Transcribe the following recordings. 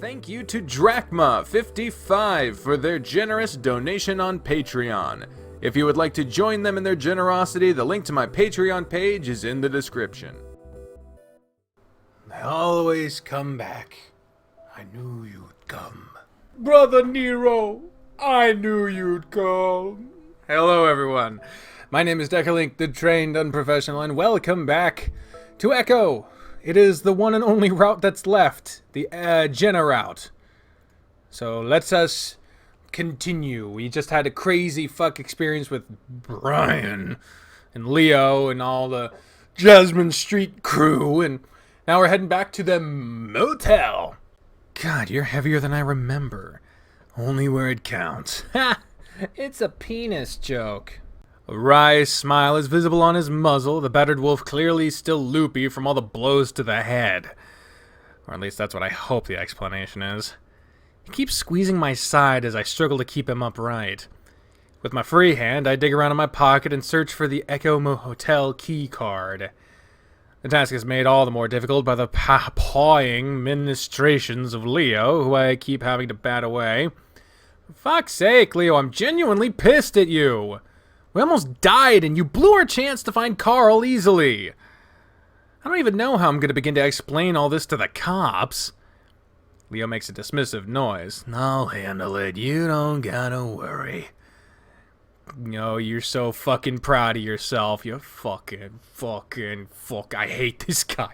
Thank you to Drachma55 for their generous donation on Patreon. If you would like to join them in their generosity, the link to my Patreon page is in the description. They always come back. I knew you'd come. Brother Nero, I knew you'd come. Hello everyone, my name is Decalink, the trained unprofessional, and welcome back to Echo. It is the one and only route that's left, the Jenna route. So let's us continue. We just had a crazy fuck experience with Brian and Leo and all the Jasmine Street crew, and now we're heading back to the motel. God, you're heavier than I remember. Only where it counts. Ha! It's a penis joke. A wry smile is visible on his muzzle, the battered wolf clearly still loopy from all the blows to the head. Or at least that's what I hope the explanation is. He keeps squeezing my side as I struggle to keep him upright. With my free hand, I dig around in my pocket and search for the Echo Motel key card. The task is made all the more difficult by the pawing ministrations of Leo, who I keep having to bat away. For fuck's sake, Leo, I'm genuinely pissed at you. We almost died, and you blew our chance to find Carl easily. I don't even know how I'm going to begin to explain all this to the cops. Leo makes a dismissive noise. I'll handle it. You don't gotta worry. No, you're so fucking proud of yourself. You fucking fuck. I hate this guy.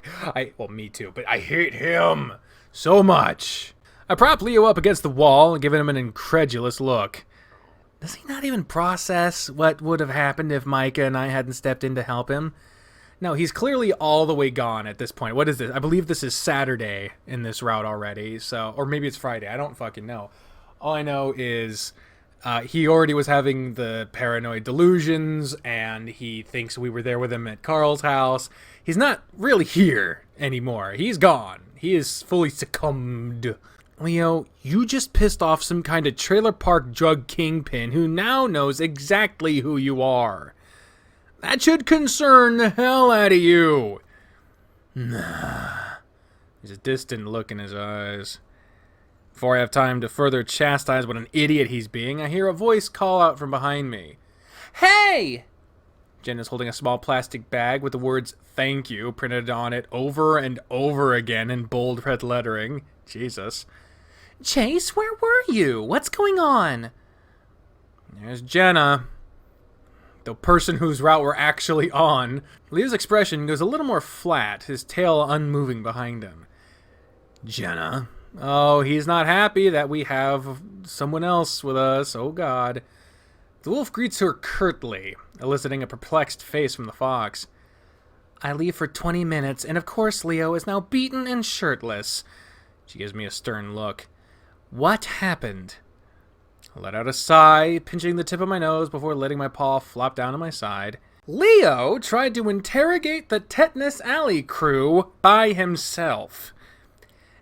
Well, me too, but I hate him so much. I prop Leo up against the wall, giving him an incredulous look. Does he not even process what would have happened if Micah and I hadn't stepped in to help him? No, he's clearly all the way gone at this point. What is this? I believe this is Saturday in this route already, so, or maybe it's Friday. I don't fucking know. All I know is he already was having the paranoid delusions, and he thinks we were there with him at Carl's house. He's not really here anymore. He's gone. He is fully succumbed. Leo, you just pissed off some kind of trailer park drug kingpin who now knows exactly who you are. That should concern the hell out of you. Nah. There's a distant look in his eyes. Before I have time to further chastise what an idiot he's being, I hear a voice call out from behind me. Hey! Jenna's holding a small plastic bag with the words "thank you" printed on it over and over again in bold red lettering. Jesus. Chase, where were you? What's going on? There's Jenna, the person whose route we're actually on. Leo's expression goes a little more flat, his tail unmoving behind him. Jenna? Oh, he's not happy that we have someone else with us. Oh, God. The wolf greets her curtly, eliciting a perplexed face from the fox. I leave for 20 minutes, and of course Leo is now beaten and shirtless. She gives me a stern look. What happened? I let out a sigh, pinching the tip of my nose before letting my paw flop down on my side. Leo tried to interrogate the Tetanus Alley crew by himself.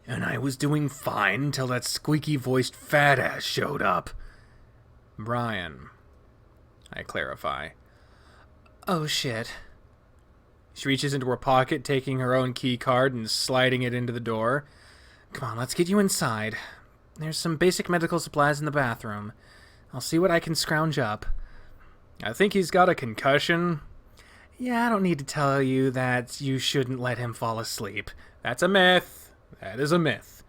And I was doing fine until that squeaky-voiced fat-ass showed up. Brian, I clarify. Oh, shit. She reaches into her pocket, taking her own key card and sliding it into the door. Come on, let's get you inside. There's some basic medical supplies in the bathroom. I'll see what I can scrounge up. I think he's got a concussion. Yeah, I don't need to tell you that you shouldn't let him fall asleep. That's a myth. That is a myth.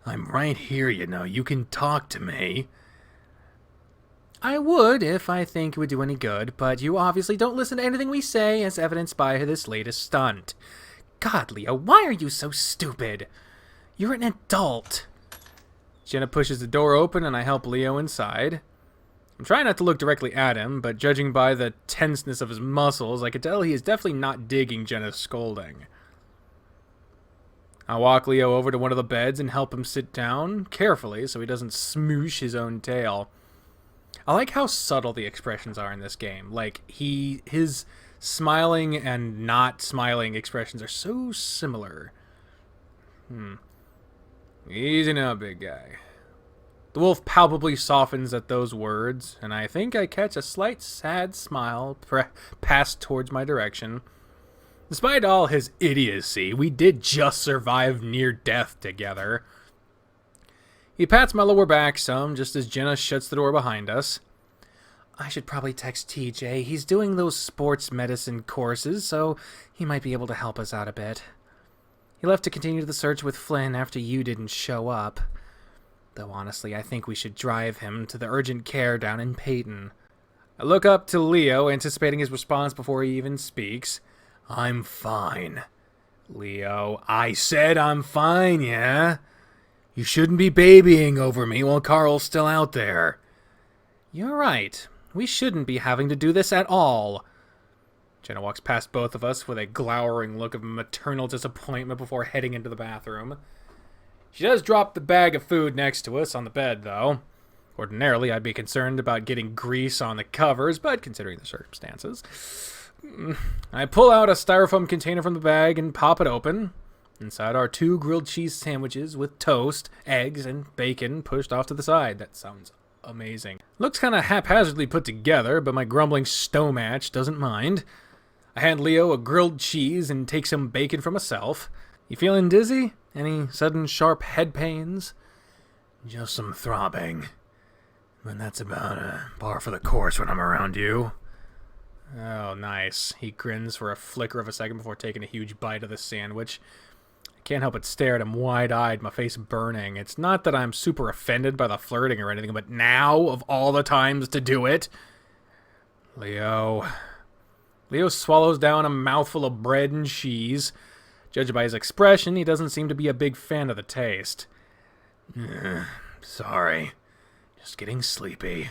I'm right here, you know. You can talk to me. I would if I think it would do any good, but you obviously don't listen to anything we say, as evidenced by this latest stunt. God, Leo, why are you so stupid? You're an adult. Jenna pushes the door open and I help Leo inside. I'm trying not to look directly at him, but judging by the tenseness of his muscles, I could tell he is definitely not digging Jenna's scolding. I walk Leo over to one of the beds and help him sit down, carefully so he doesn't smoosh his own tail. I like how subtle the expressions are in this game. Like, his smiling and not smiling expressions are so similar. Easy now, big guy. The wolf palpably softens at those words, and I think I catch a slight sad smile pass towards my direction. Despite all his idiocy, we did just survive near death together. He pats my lower back some, just as Jenna shuts the door behind us. I should probably text TJ. He's doing those sports medicine courses, so he might be able to help us out a bit. He left to continue the search with Flynn after you didn't show up. Though honestly, I think we should drive him to the urgent care down in Peyton. I look up to Leo, anticipating his response before he even speaks. I'm fine. Leo, I said I'm fine, yeah? You shouldn't be babying over me while Carl's still out there. You're right. We shouldn't be having to do this at all. Jenna walks past both of us with a glowering look of maternal disappointment before heading into the bathroom. She does drop the bag of food next to us on the bed, though. Ordinarily, I'd be concerned about getting grease on the covers, but considering the circumstances... I pull out a styrofoam container from the bag and pop it open. Inside are 2 grilled cheese sandwiches with toast, eggs, and bacon pushed off to the side. That sounds amazing. Looks kind of haphazardly put together, but my grumbling stomatch doesn't mind. I hand Leo a grilled cheese and take some bacon for myself. You feeling dizzy? Any sudden sharp head pains? Just some throbbing. But that's about par for the course when I'm around you. Oh, nice. He grins for a flicker of a second before taking a huge bite of the sandwich. I can't help but stare at him wide-eyed, my face burning. It's not that I'm super offended by the flirting or anything, but now, of all the times to do it... Leo swallows down a mouthful of bread and cheese. Judged by his expression, he doesn't seem to be a big fan of the taste. Sorry. Just getting sleepy.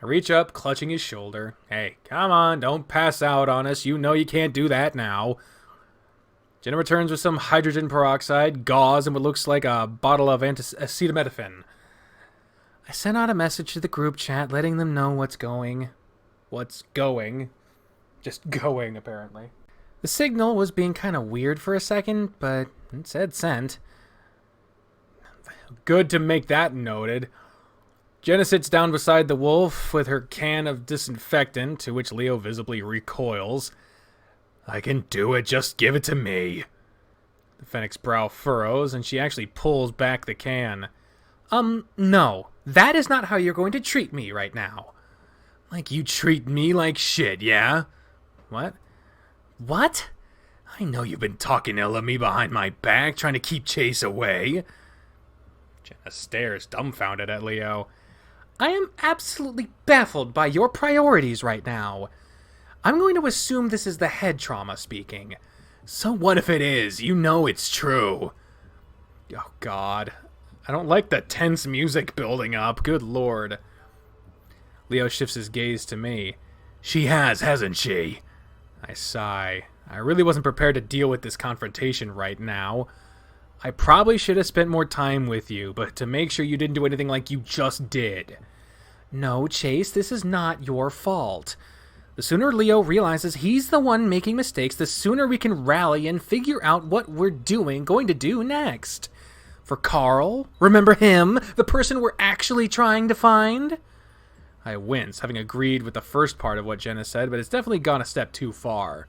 I reach up, clutching his shoulder. Hey, come on, don't pass out on us. You know you can't do that now. Jenna returns with some hydrogen peroxide, gauze, and what looks like a bottle of acetaminophen. I sent out a message to the group chat letting them know what's going. What's going? Just going, apparently. The signal was being kind of weird for a second, but it said sent. Good to make that noted. Jenna sits down beside the wolf with her can of disinfectant, to which Leo visibly recoils. I can do it, just give it to me. The Fennec's brow furrows, and she actually pulls back the can. No. That is not how you're going to treat me right now. Like you treat me like shit, yeah? What? What? I know you've been talking ill of me behind my back, trying to keep Chase away. Jenna stares dumbfounded at Leo. I am absolutely baffled by your priorities right now. I'm going to assume this is the head trauma speaking. So what if it is? You know it's true. Oh, God. I don't like the tense music building up. Good Lord. Leo shifts his gaze to me. She has, hasn't she? I sigh. I really wasn't prepared to deal with this confrontation right now. I probably should have spent more time with you, but to make sure you didn't do anything like you just did. No, Chase, this is not your fault. The sooner Leo realizes he's the one making mistakes, the sooner we can rally and figure out what we're going to do next. For Carl, remember him, the person we're actually trying to find? I wince, having agreed with the first part of what Jenna said, but it's definitely gone a step too far.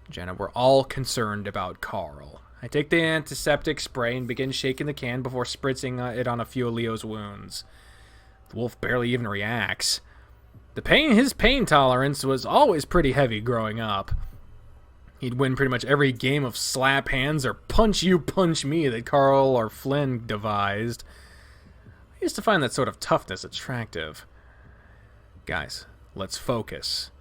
Jenna, we're all concerned about Carl. I take the antiseptic spray and begin shaking the can before spritzing it on a few of Leo's wounds. The wolf barely even reacts. His pain tolerance was always pretty heavy growing up. He'd win pretty much every game of slap hands or punch you, punch me that Carl or Flynn devised. I used to find that sort of toughness attractive. Guys, let's focus.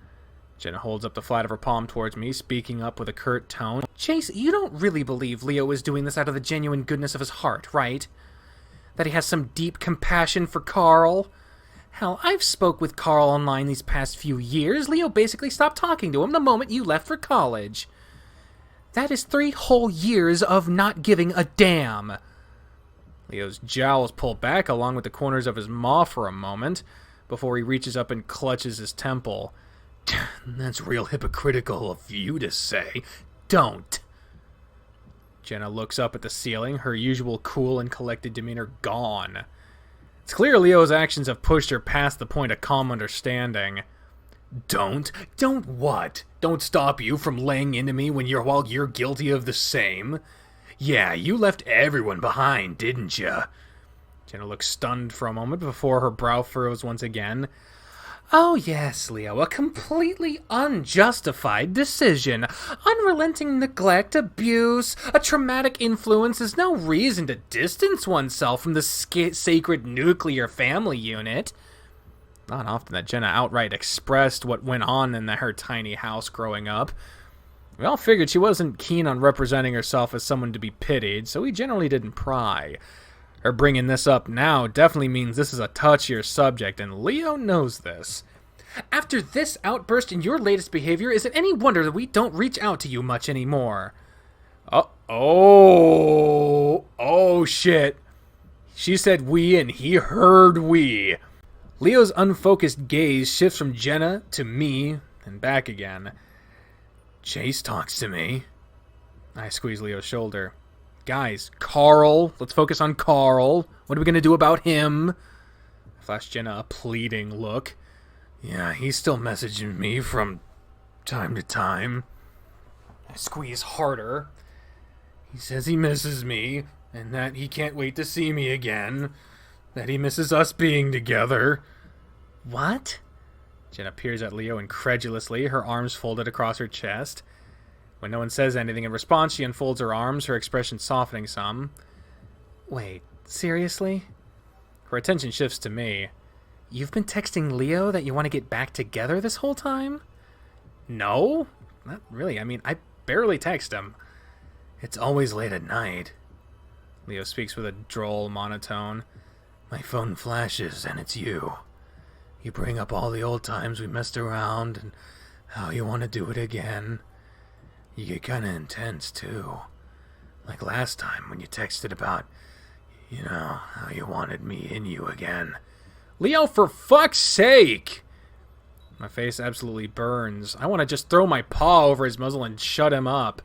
Jenna holds up the flat of her palm towards me, speaking up with a curt tone. Chase, you don't really believe Leo is doing this out of the genuine goodness of his heart, right? That he has some deep compassion for Carl? Hell, I've spoke with Carl online these past few years. Leo basically stopped talking to him the moment you left for college. That is 3 whole years of not giving a damn. Leo's jowls pull back along with the corners of his maw for a moment, before he reaches up and clutches his temple. That's real hypocritical of you to say. Don't. Jenna looks up at the ceiling, her usual cool and collected demeanor gone. It's clear Leo's actions have pushed her past the point of calm understanding. Don't? Don't what? Don't stop you from laying into me while you're guilty of the same? Yeah, you left everyone behind, didn't ya? Jenna looks stunned for a moment before her brow furrows once again. Oh yes, Leo, a completely unjustified decision. Unrelenting neglect, abuse, a traumatic influence is no reason to distance oneself from the sacred nuclear family unit. Not often that Jenna outright expressed what went on in her tiny house growing up. We all figured she wasn't keen on representing herself as someone to be pitied, so we generally didn't pry. Her bringing this up now definitely means this is a touchier subject, and Leo knows this. After this outburst and your latest behavior, is it any wonder that we don't reach out to you much anymore? Oh shit. She said we, and he heard we. Leo's unfocused gaze shifts from Jenna to me, and back again. Chase talks to me. I squeeze Leo's shoulder. Guys, Carl. Let's focus on Carl. What are we going to do about him? I flash Jenna a pleading look. Yeah, he's still messaging me from time to time. I squeeze harder. He says he misses me, and that he can't wait to see me again. That he misses us being together. What? Jenna peers at Leo incredulously, her arms folded across her chest. When no one says anything in response, she unfolds her arms, her expression softening some. Wait, seriously? Her attention shifts to me. You've been texting Leo that you want to get back together this whole time? No, not really. I mean, I barely text him. It's always late at night. Leo speaks with a droll monotone. My phone flashes, and it's you. You bring up all the old times we messed around, and how you want to do it again. You get kind of intense, too. Like last time when you texted about, how you wanted me in you again. Leo, for fuck's sake! My face absolutely burns. I want to just throw my paw over his muzzle and shut him up.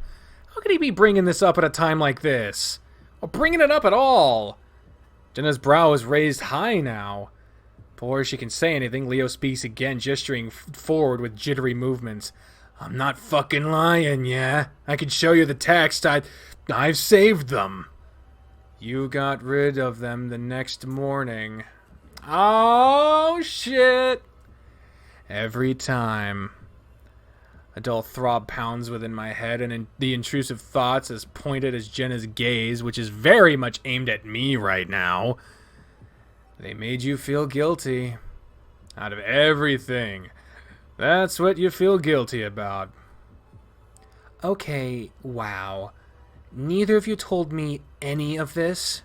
How could he be bringing this up at a time like this? Or bringing it up at all? Jenna's brow is raised high now. Before she can say anything, Leo speaks again, gesturing forward with jittery movements. I'm not fucking lying, yeah? I can show you the text. I've saved them. You got rid of them the next morning. Oh, shit. Every time. A dull throb pounds within my head, and the intrusive thoughts as pointed as Jenna's gaze, which is very much aimed at me right now. They made you feel guilty. Out of everything. That's what you feel guilty about. Okay, wow. Neither of you told me any of this?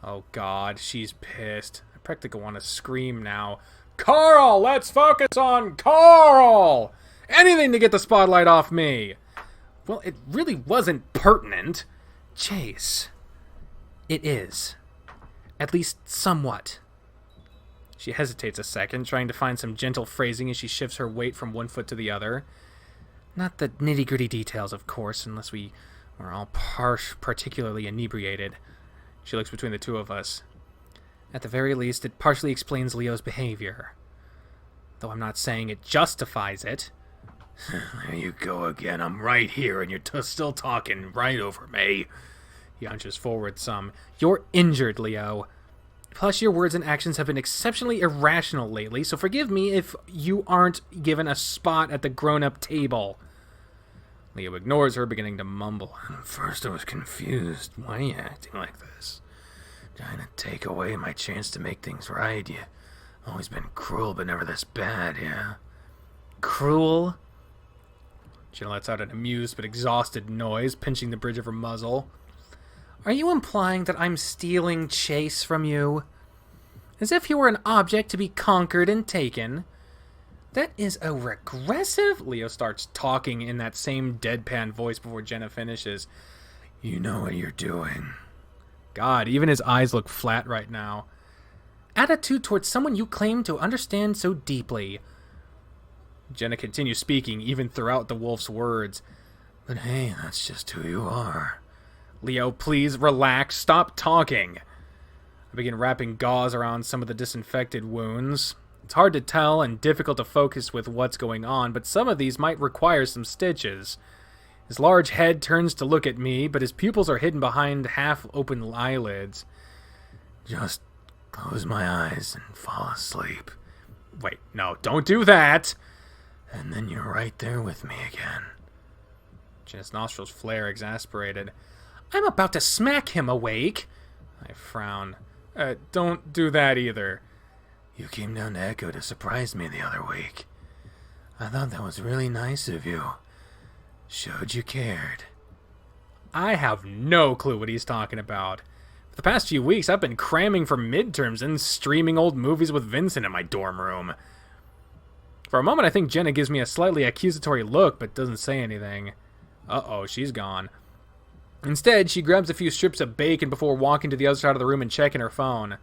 Oh god, she's pissed. I practically want to scream now. Carl, let's focus on Carl! Anything to get the spotlight off me! Well, it really wasn't pertinent. Chase. It is. At least somewhat. She hesitates a second, trying to find some gentle phrasing as she shifts her weight from one foot to the other. Not the nitty-gritty details, of course, unless we were all particularly inebriated. She looks between the two of us. At the very least, it partially explains Leo's behavior. Though I'm not saying it justifies it. There you go again. I'm right here, and you're still talking right over me. He hunches forward some. You're injured, Leo. Plus, your words and actions have been exceptionally irrational lately, so forgive me if you aren't given a spot at the grown-up table. Leo ignores her, beginning to mumble. At first I was confused. Why are you acting like this? Trying to take away my chance to make things right. You've always been cruel, but never this bad, yeah? Cruel? Jenna lets out an amused but exhausted noise, pinching the bridge of her muzzle. Are you implying that I'm stealing Chase from you? As if he were an object to be conquered and taken? That is a regressive... Leo starts talking in that same deadpan voice before Jenna finishes. You know what you're doing. God, even his eyes look flat right now. Attitude towards someone you claim to understand so deeply. Jenna continues speaking, even throughout the wolf's words. But hey, that's just who you are. Leo, please relax. Stop talking. I begin wrapping gauze around some of the disinfected wounds. It's hard to tell and difficult to focus with what's going on, but some of these might require some stitches. His large head turns to look at me, but his pupils are hidden behind half-open eyelids. Just close my eyes and fall asleep. Wait, no, don't do that! And then you're right there with me again. Jenna's nostrils flare, exasperated. I'm about to smack him awake! I frown. Don't do that either. You came down to Echo to surprise me the other week. I thought that was really nice of you. Showed you cared. I have no clue what he's talking about. For the past few weeks, I've been cramming for midterms and streaming old movies with Vincent in my dorm room. For a moment, I think Jenna gives me a slightly accusatory look, but doesn't say anything. Uh-oh, she's gone. Instead, she grabs a few strips of bacon before walking to the other side of the room and checking her phone.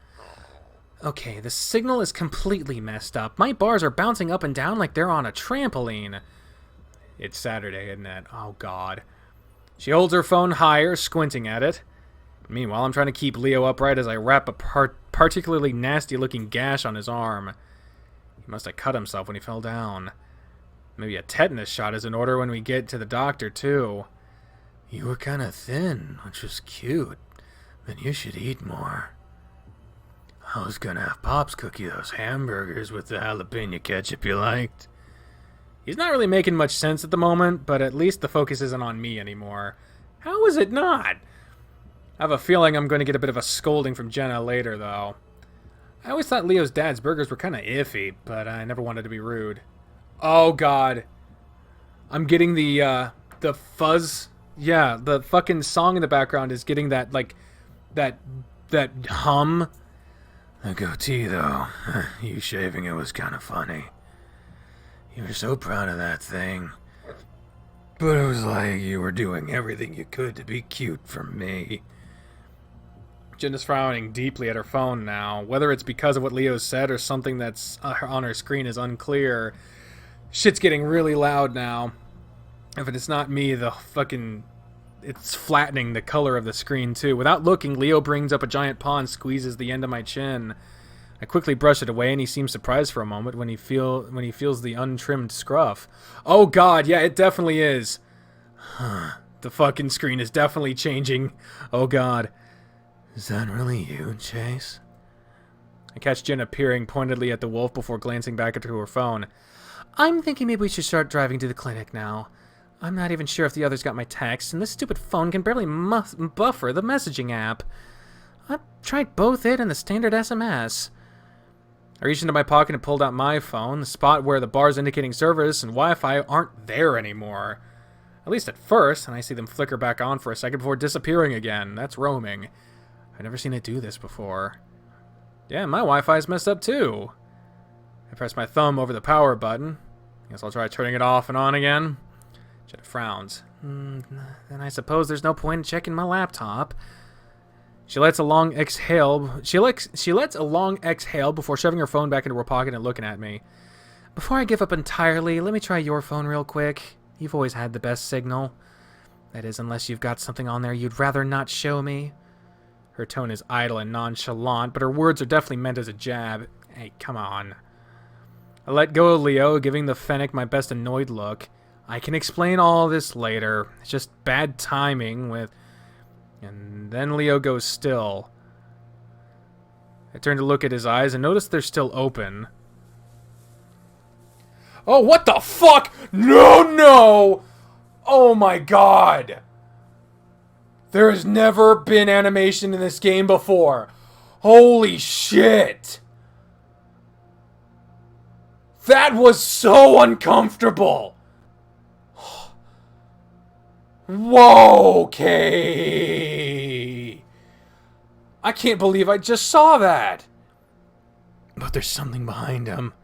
Okay, the signal is completely messed up. My bars are bouncing up and down like they're on a trampoline. It's Saturday, isn't it? Oh, God. She holds her phone higher, squinting at it. Meanwhile, I'm trying to keep Leo upright as I wrap a particularly nasty-looking gash on his arm. He must have cut himself when he fell down. Maybe a tetanus shot is in order when we get to the doctor, too. You were kind of thin, which was cute. Then you should eat more. I was gonna have Pops cook you those hamburgers with the jalapeno ketchup you liked. He's not really making much sense at the moment, but at least the focus isn't on me anymore. How is it not? I have a feeling I'm going to get a bit of a scolding from Jenna later, though. I always thought Leo's dad's burgers were kind of iffy, but I never wanted to be rude. Oh, God. I'm getting the fuzz. Yeah, the fucking song in the background is getting that, like, that hum. The goatee, though. You shaving it was kind of funny. You were so proud of that thing. But it was like you were doing everything you could to be cute for me. Jenna's frowning deeply at her phone now. Whether it's because of what Leo said or something that's on her screen is unclear. Shit's getting really loud now. If it's not me, it's flattening the color of the screen too. Without looking, Leo brings up a giant paw and squeezes the end of my chin. I quickly brush it away, and he seems surprised for a moment when he feels the untrimmed scruff. Oh, God, yeah, it definitely is. The fucking screen is definitely changing. Oh, God. Is that really you, Chase? I catch Jenna peering pointedly at the wolf before glancing back into her phone. I'm thinking maybe we should start driving to the clinic now. I'm not even sure if the others got my text, and this stupid phone can barely buffer the messaging app. I've tried both it and the standard SMS. I reached into my pocket and pulled out my phone, the spot where the bars indicating service and Wi-Fi aren't there anymore. At least at first, and I see them flicker back on for a second before disappearing again. That's roaming. I've never seen it do this before. Yeah, my Wi-Fi's messed up too. I press my thumb over the power button. Guess I'll try turning it off and on again. Jenna frowns. Then I suppose there's no point in checking my laptop. She lets a long exhale. She lets a long exhale before shoving her phone back into her pocket and looking at me. Before I give up entirely, let me try your phone real quick. You've always had the best signal. That is, unless you've got something on there you'd rather not show me. Her tone is idle and nonchalant, but her words are definitely meant as a jab. Hey, come on. I let go of Leo, giving the fennec my best annoyed look. I can explain all this later. It's just bad timing with... And then Leo goes still. I turn to look at his eyes and notice they're still open. Oh, what the fuck? No! Oh my God! There has never been animation in this game before. Holy shit! That was so uncomfortable! Whoa, okay. I can't believe I just saw that. But there's something behind him.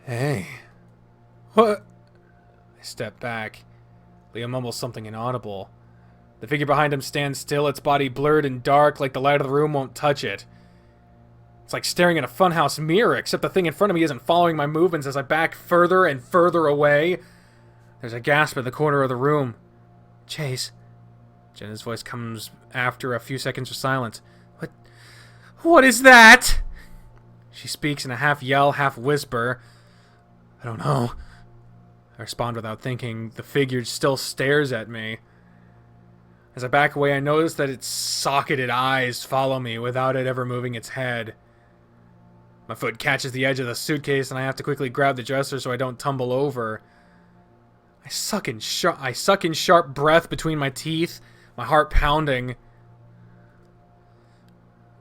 Hey. What? I step back. Leo mumbles something inaudible. The figure behind him stands still, its body blurred and dark, like the light of the room won't touch it. It's like staring at a funhouse mirror, except the thing in front of me isn't following my movements as I back further and further away. There's a gasp in the corner of the room. Chase. Jenna's voice comes after a few seconds of silence. What is that? She speaks in a half yell, half whisper. I don't know. I respond without thinking. The figure still stares at me. As I back away, I notice that its socketed eyes follow me without it ever moving its head. My foot catches the edge of the suitcase, and I have to quickly grab the dresser so I don't tumble over. I suck in sharp breath between my teeth, my heart pounding.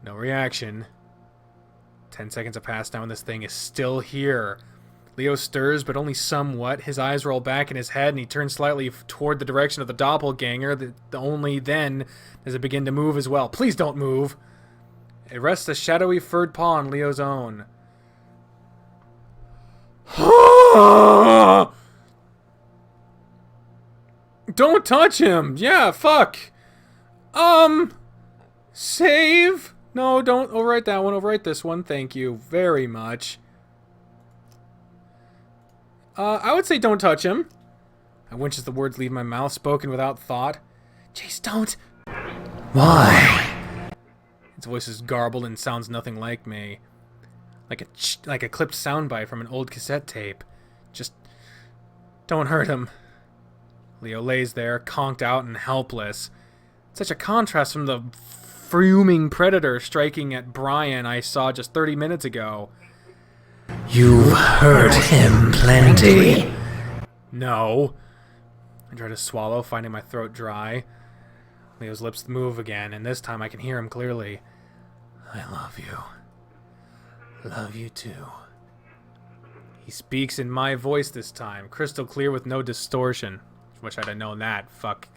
No reaction. 10 seconds have passed now, and this thing is still here. Leo stirs, but only somewhat. His eyes roll back in his head, and he turns slightly toward the direction of the doppelganger. Only then does it begin to move as well. Please don't move. It rests a shadowy furred paw on Leo's own. Don't touch him! Yeah, fuck! Save? No, don't overwrite that one. Overwrite this one. Thank you very much. I would say don't touch him. I winch as the words leave my mouth, spoken without thought. Chase, don't! Why? Its voice is garbled and sounds nothing like me. Like a clipped soundbite from an old cassette tape. Just don't hurt him. Leo lays there, conked out and helpless. Such a contrast from the fuming predator striking at BriAnna I saw just 30 minutes ago. You've hurt him plenty. No. I try to swallow, finding my throat dry. Leo's lips move again, and this time I can hear him clearly. I love you. Love you too. He speaks in my voice this time, crystal clear with no distortion. Wish I'd have known that. Fuck.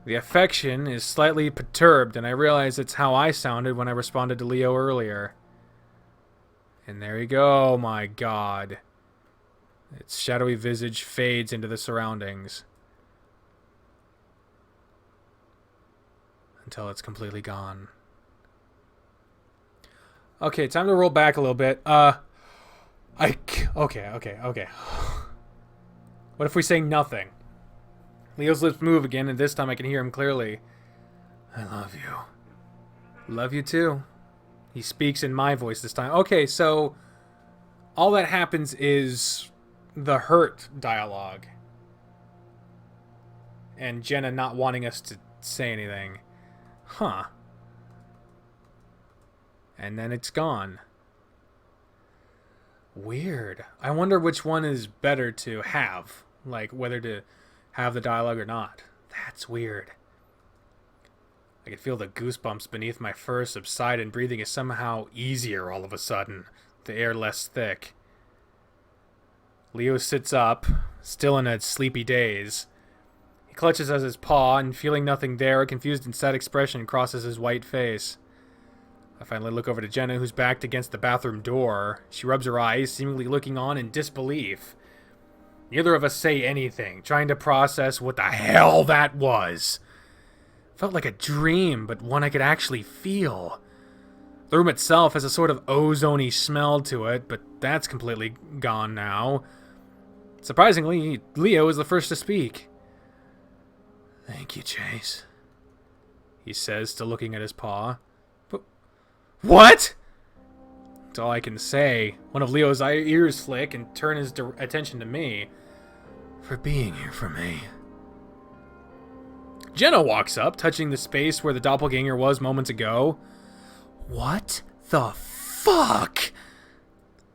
The affection is slightly perturbed, and I realize it's how I sounded when I responded to Leo earlier. And there you go, my god. Its shadowy visage fades into the surroundings. Until it's completely gone. Okay, time to roll back a little bit. Okay. What if we say nothing? Leo's lips move again, and this time I can hear him clearly. I love you. Love you too. He speaks in my voice this time. Okay, so all that happens is the hurt dialogue. And Jenna not wanting us to say anything. Huh. And then it's gone. Weird. I wonder which one is better to have. Like, whether to have the dialogue or not. That's weird. I can feel the goosebumps beneath my fur subside, and breathing is somehow easier all of a sudden. The air less thick. Leo sits up, still in a sleepy daze. He clutches at his paw, and feeling nothing there, a confused and sad expression crosses his white face. I finally look over to Jenna, who's backed against the bathroom door. She rubs her eyes, seemingly looking on in disbelief. Neither of us say anything, trying to process what the hell that was. Felt like a dream, but one I could actually feel. The room itself has a sort of ozone-y smell to it, but that's completely gone now. Surprisingly, Leo is the first to speak. Thank you, Chase. He says, still looking at his paw. But what? That's all I can say. One of Leo's ears flick and turn his attention to me. For being here for me. Jenna walks up, touching the space where the doppelganger was moments ago. What the fuck?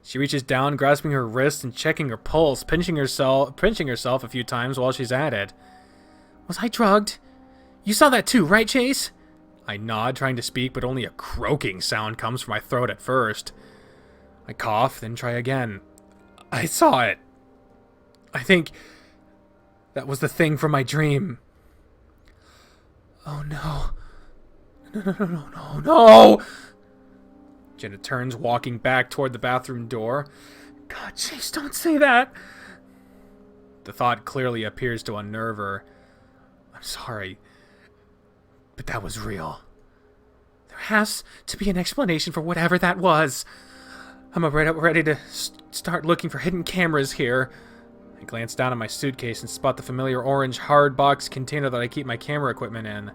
She reaches down, grasping her wrist and checking her pulse, pinching herself a few times while she's at it. Was I drugged? You saw that too, right, Chase? I nod, trying to speak, but only a croaking sound comes from my throat at first. I cough, then try again. I saw it. I think that was the thing from my dream. Oh no. No! Jenna turns, walking back toward the bathroom door. God, Chase, don't say that! The thought clearly appears to unnerve her. I'm sorry, but that was real. There has to be an explanation for whatever that was. I'm ready to start looking for hidden cameras here. I glance down at my suitcase and spot the familiar orange hard box container that I keep my camera equipment in.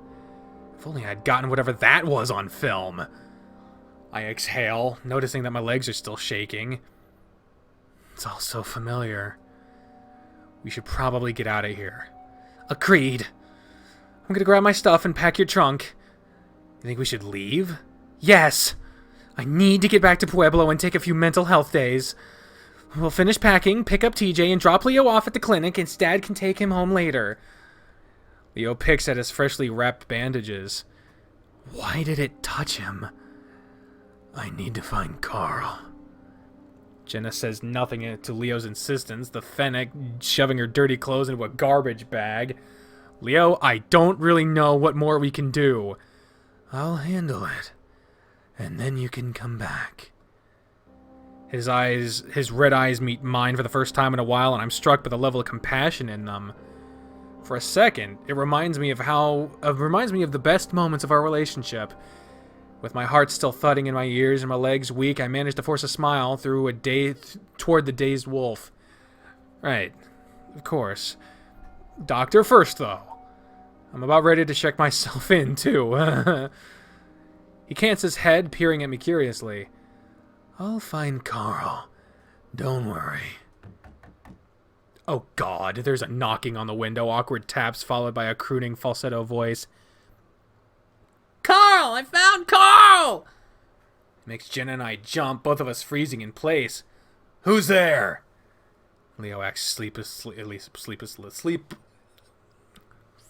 If only I'd gotten whatever that was on film. I exhale, noticing that my legs are still shaking. It's all so familiar. We should probably get out of here. Agreed. I'm gonna grab my stuff and pack your trunk. You think we should leave? Yes! I need to get back to Pueblo and take a few mental health days. We'll finish packing, pick up TJ, and drop Leo off at the clinic, and Dad can take him home later. Leo picks at his freshly wrapped bandages. Why did it touch him? I need to find Carl. Jenna says nothing to Leo's insistence, the fennec shoving her dirty clothes into a garbage bag. Leo, I don't really know what more we can do. I'll handle it. And then you can come back. His red eyes meet mine for the first time in a while, and I'm struck by the level of compassion in them. For a second, it reminds me of the best moments of our relationship. With my heart still thudding in my ears and my legs weak, I managed to force a smile through toward the dazed wolf. Right, of course. Doctor first, though. I'm about ready to check myself in, too. He cants his head, peering at me curiously. I'll find Carl. Don't worry. Oh God, there's a knocking on the window, awkward taps followed by a crooning falsetto voice. Carl! I found Carl! Makes Jenna and I jump, both of us freezing in place. Who's there? Leo acts sleep.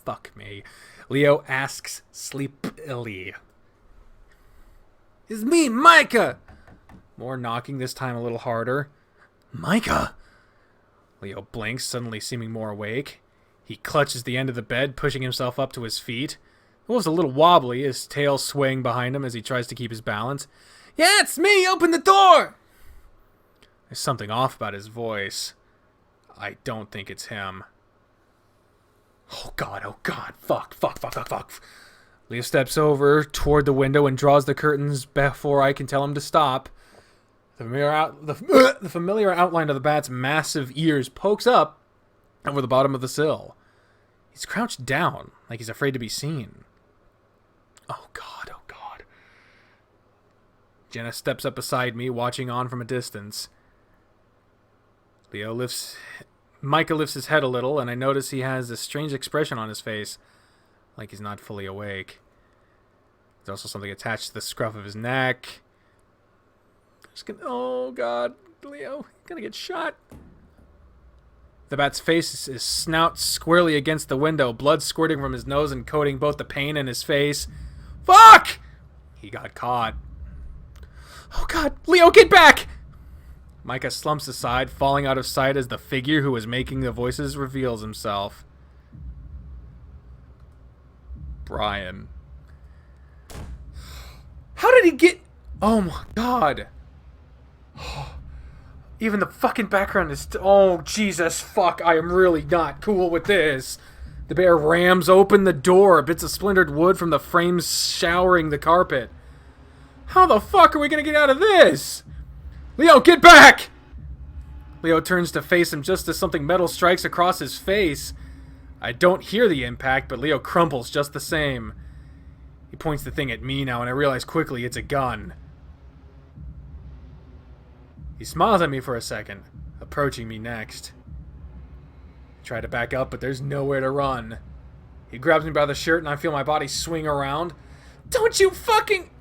Fuck me. Leo asks sleepily. It's me, Micah! More knocking, this time a little harder. Micah? Leo blinks, suddenly seeming more awake. He clutches the end of the bed, pushing himself up to his feet. The wolf's a little wobbly, his tail swaying behind him as he tries to keep his balance. Yeah, it's me! Open the door! There's something off about his voice. I don't think it's him. Oh God, fuck. Leo steps over toward the window and draws the curtains before I can tell him to stop. The familiar outline of the bat's massive ears pokes up over the bottom of the sill. He's crouched down, like he's afraid to be seen. Oh God. Jenna steps up beside me, watching on from a distance. Micah lifts his head a little, and I notice he has a strange expression on his face, like he's not fully awake. There's also something attached to the scruff of his neck. Oh God, Leo, you're gonna get shot. The bat's face is snout squarely against the window, blood squirting from his nose and coating both the pane and his face. Fuck! He got caught. Oh God, Leo, get back! Micah slumps aside, falling out of sight as the figure who was making the voices reveals himself. Brian. How did he get... Oh my God. Even the fucking background is... Oh, Jesus, fuck. I am really not cool with this. The bear rams open the door, bits of splintered wood from the frames showering the carpet. How the fuck are we gonna get out of this? Leo, get back! Leo turns to face him just as something metal strikes across his face. I don't hear the impact, but Leo crumples just the same. He points the thing at me now, and I realize quickly it's a gun. He smiles at me for a second, approaching me next. I try to back up, but there's nowhere to run. He grabs me by the shirt, and I feel my body swing around. Don't you fucking...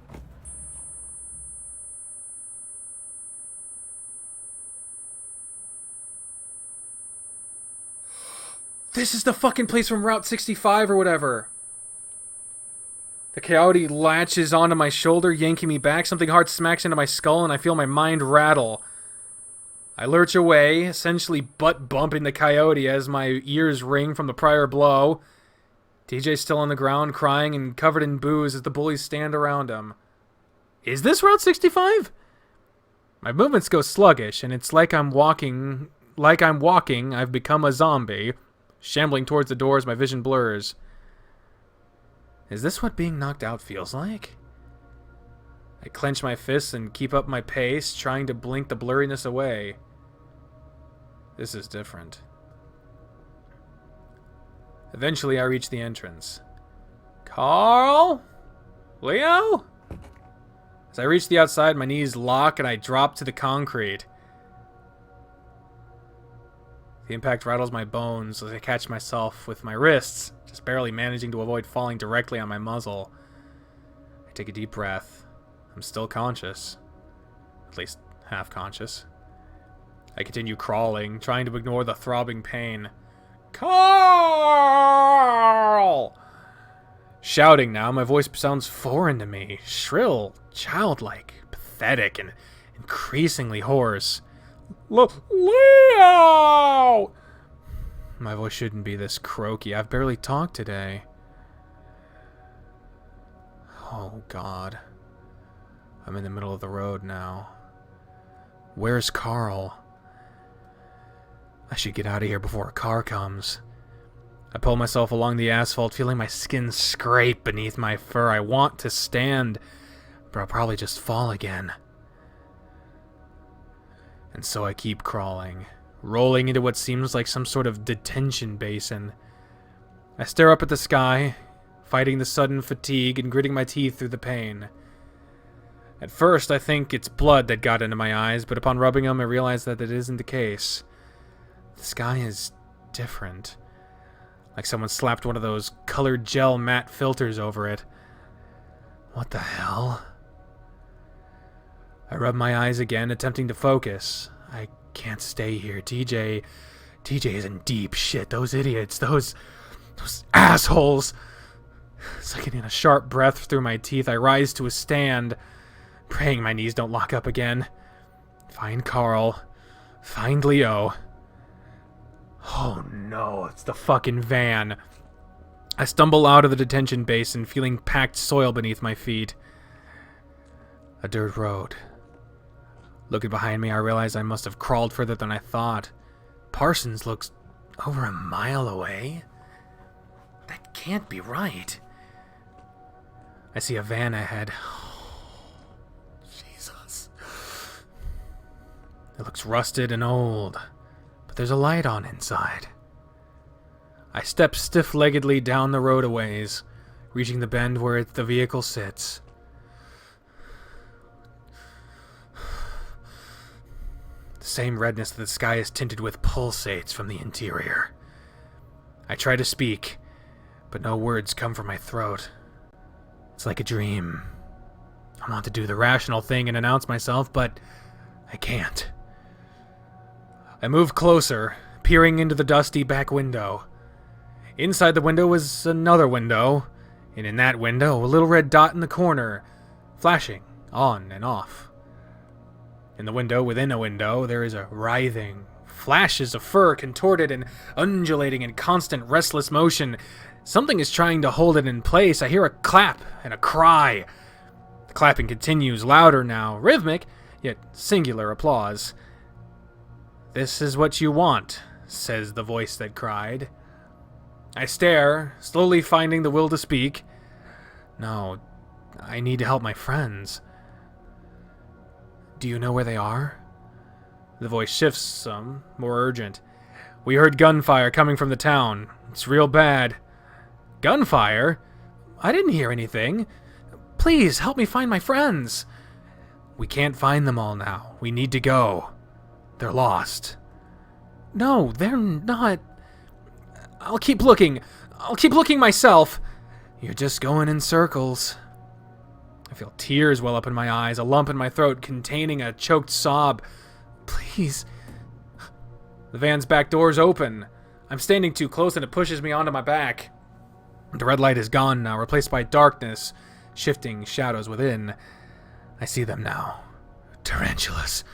This is the fucking place from Route 65 or whatever. The coyote latches onto my shoulder, yanking me back. Something hard smacks into my skull, and I feel my mind rattle. I lurch away, essentially butt bumping the coyote as my ears ring from the prior blow. TJ's still on the ground, crying and covered in booze as the bullies stand around him. Is this Route 65? My movements go sluggish, and it's like I'm walking, I've become a zombie. Shambling towards the door as my vision blurs. Is this what being knocked out feels like? I clench my fists and keep up my pace, trying to blink the blurriness away. This is different. Eventually, I reach the entrance. Carl? Leo? As I reach the outside, my knees lock and I drop to the concrete. The impact rattles my bones as I catch myself with my wrists, just barely managing to avoid falling directly on my muzzle. I take a deep breath. I'm still conscious. At least half conscious. I continue crawling, trying to ignore the throbbing pain. Carl! Shouting now, my voice sounds foreign to me. Shrill, childlike, pathetic, and increasingly hoarse. Leo! My voice shouldn't be this croaky. I've barely talked today. Oh, God. I'm in the middle of the road now. Where's Carl? I should get out of here before a car comes. I pull myself along the asphalt, feeling my skin scrape beneath my fur. I want to stand, but I'll probably just fall again. And so I keep crawling, rolling into what seems like some sort of detention basin. I stare up at the sky, fighting the sudden fatigue and gritting my teeth through the pain. At first, I think it's blood that got into my eyes, but upon rubbing them, I realize that it isn't the case. The sky is different. Like someone slapped one of those colored gel matte filters over it. What the hell? I rub my eyes again, attempting to focus. I can't stay here. TJ is in deep shit. Those idiots, those assholes. Sucking in a sharp breath through my teeth, I rise to a stand, praying my knees don't lock up again. Find Carl. Find Leo. Oh no, it's the fucking van. I stumble out of the detention basin, feeling packed soil beneath my feet. A dirt road. Looking behind me, I realize I must have crawled further than I thought. Parsons looks over a mile away? That can't be right. I see a van ahead. Jesus. It looks rusted and old, but there's a light on inside. I step stiff-leggedly down the road a ways, reaching the bend where the vehicle sits. The same redness that the sky is tinted with pulsates from the interior. I try to speak, but no words come from my throat. It's like a dream. I want to do the rational thing and announce myself, but I can't. I move closer, peering into the dusty back window. Inside the window was another window, and in that window, a little red dot in the corner, flashing on and off. In the window within a window, there is a writhing, flashes of fur contorted and undulating in constant restless motion. Something is trying to hold it in place. I hear a clap and a cry. The clapping continues, louder now, rhythmic, yet singular applause. "This is what you want," says the voice that cried. I stare, slowly finding the will to speak. No, I need to help my friends. Do you know where they are? The voice shifts some, more urgent. We heard gunfire coming from the town. It's real bad. Gunfire? I didn't hear anything. Please, help me find my friends. We can't find them all now. We need to go. They're lost. No, they're not. I'll keep looking. I'll keep looking myself. You're just going in circles. I feel tears well up in my eyes, a lump in my throat containing a choked sob. Please. The van's back door's open. I'm standing too close and it pushes me onto my back. The red light is gone now, replaced by darkness, shifting shadows within. I see them now. Tarantulas.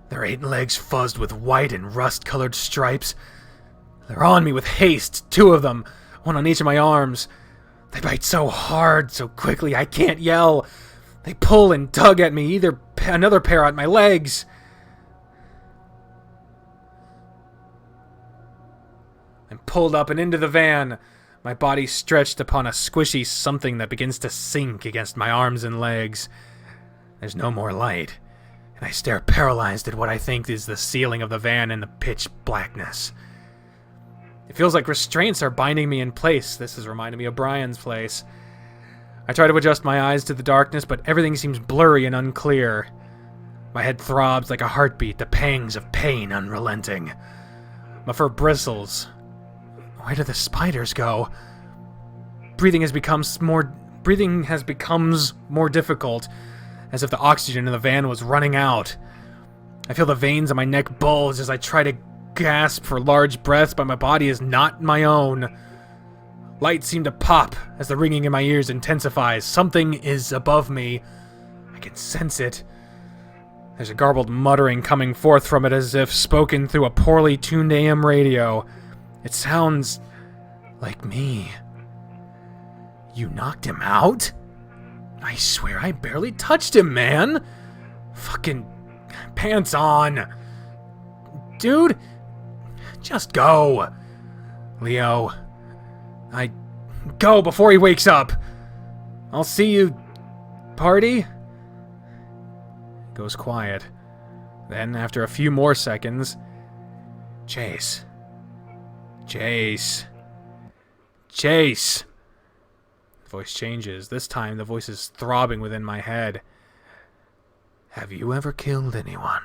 Their 8 legs fuzzed with white and rust-colored stripes. They're on me with haste, 2 of them, one on each of my arms. They bite so hard, so quickly, I can't yell. They pull and tug at me, another pair at my legs. I'm pulled up and into the van, my body stretched upon a squishy something that begins to sink against my arms and legs. There's no more light, and I stare paralyzed at what I think is the ceiling of the van in the pitch blackness. It feels like restraints are binding me in place. This is reminding me of Brian's place. I try to adjust my eyes to the darkness, but everything seems blurry and unclear. My head throbs like a heartbeat, the pangs of pain unrelenting. My fur bristles. Where did the spiders go? Breathing has become more difficult, as if the oxygen in the van was running out. I feel the veins on my neck bulge as I try to gasp for large breaths, but my body is not my own. Lights seem to pop as the ringing in my ears intensifies. Something is above me. I can sense it. There's a garbled muttering coming forth from it as if spoken through a poorly tuned AM radio. It sounds like me. You knocked him out? I swear I barely touched him, man. Fucking pants on. Dude, just go. Leo, go before he wakes up. I'll see you, party. Goes quiet. Then, after a few more seconds, Chase. The voice changes. This time, the voice is throbbing within my head. Have you ever killed anyone?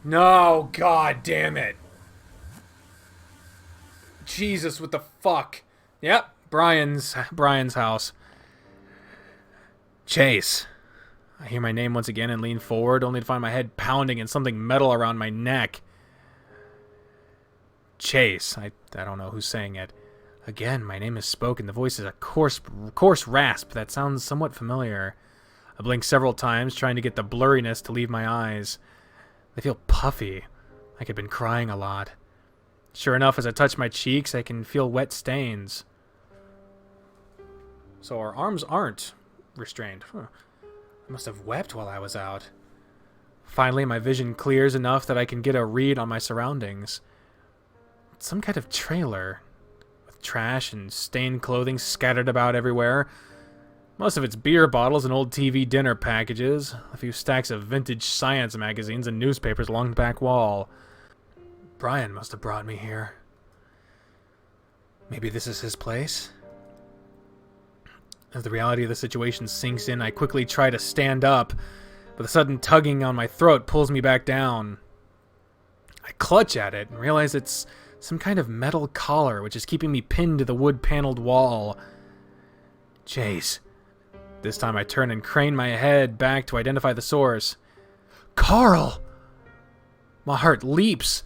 No, god damn it. Jesus, what the fuck? Yep, Brian's house. Chase. I hear my name once again and lean forward, only to find my head pounding and something metal around my neck. Chase. I don't know who's saying it. Again, my name is spoken. The voice is a coarse rasp that sounds somewhat familiar. I blink several times, trying to get the blurriness to leave my eyes. They feel puffy, like I'd been crying a lot. Sure enough, as I touch my cheeks, I can feel wet stains. So our arms aren't restrained. I must have wept while I was out. Finally, my vision clears enough that I can get a read on my surroundings. It's some kind of trailer, with trash and stained clothing scattered about everywhere. Most of it's beer bottles and old TV dinner packages, a few stacks of vintage science magazines and newspapers along the back wall. Brian must have brought me here. Maybe this is his place? As the reality of the situation sinks in, I quickly try to stand up, but the sudden tugging on my throat pulls me back down. I clutch at it and realize it's some kind of metal collar which is keeping me pinned to the wood-paneled wall. Chase. This time I turn and crane my head back to identify the source. Carl! My heart leaps,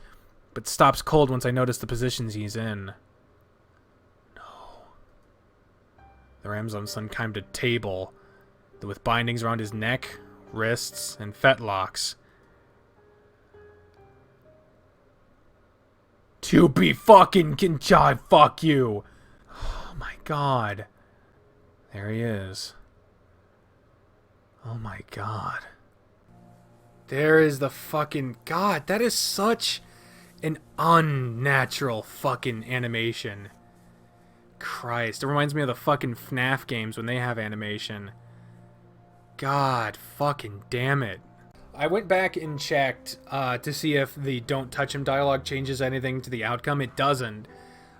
but stops cold once I notice the positions he's in. The ram's on some kind of table, with bindings around his neck, wrists, and fetlocks. To be fucking Kinchai, fuck you! Oh my god. There he is. Oh my god. There is the fucking... God, that is such an unnatural fucking animation. Christ, it reminds me of the fucking FNAF games when they have animation. God fucking damn it. I went back and checked to see if the don't touch him dialogue changes anything to the outcome. It doesn't.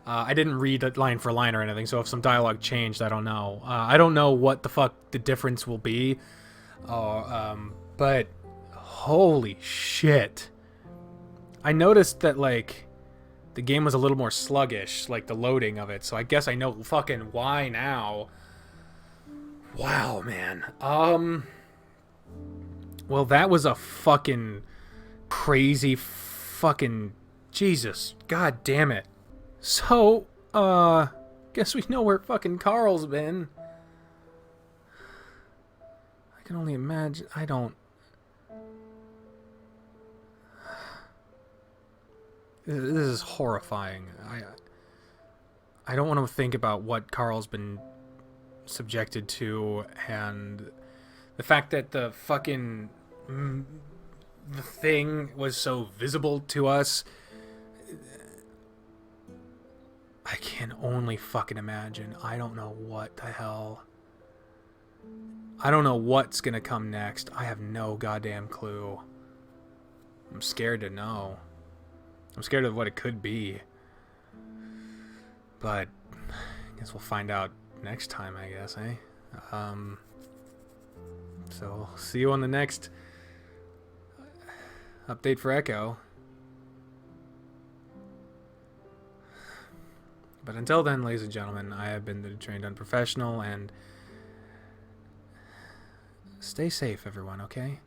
I didn't read it line for line or anything, so if some dialogue changed, I don't know. I don't know what the fuck the difference will be. But holy shit. I noticed that, like, the game was a little more sluggish, like the loading of it, so I guess I know fucking why now. Wow, man. Well, that was a fucking crazy fucking... Jesus. God damn it. So, guess we know where fucking Carl's been. I can only imagine... I don't... This is horrifying. I don't want to think about what Carl's been subjected to, and the fact that the fucking the thing was so visible to us. I can only fucking imagine. I don't know what the hell. I don't know what's gonna come next. I have no goddamn clue. I'm scared to know. I'm scared of what it could be. But I guess we'll find out next time, I guess, eh? So, see you on the next update for Echo. But until then, ladies and gentlemen, I have been the trained unprofessional, and stay safe, everyone, okay?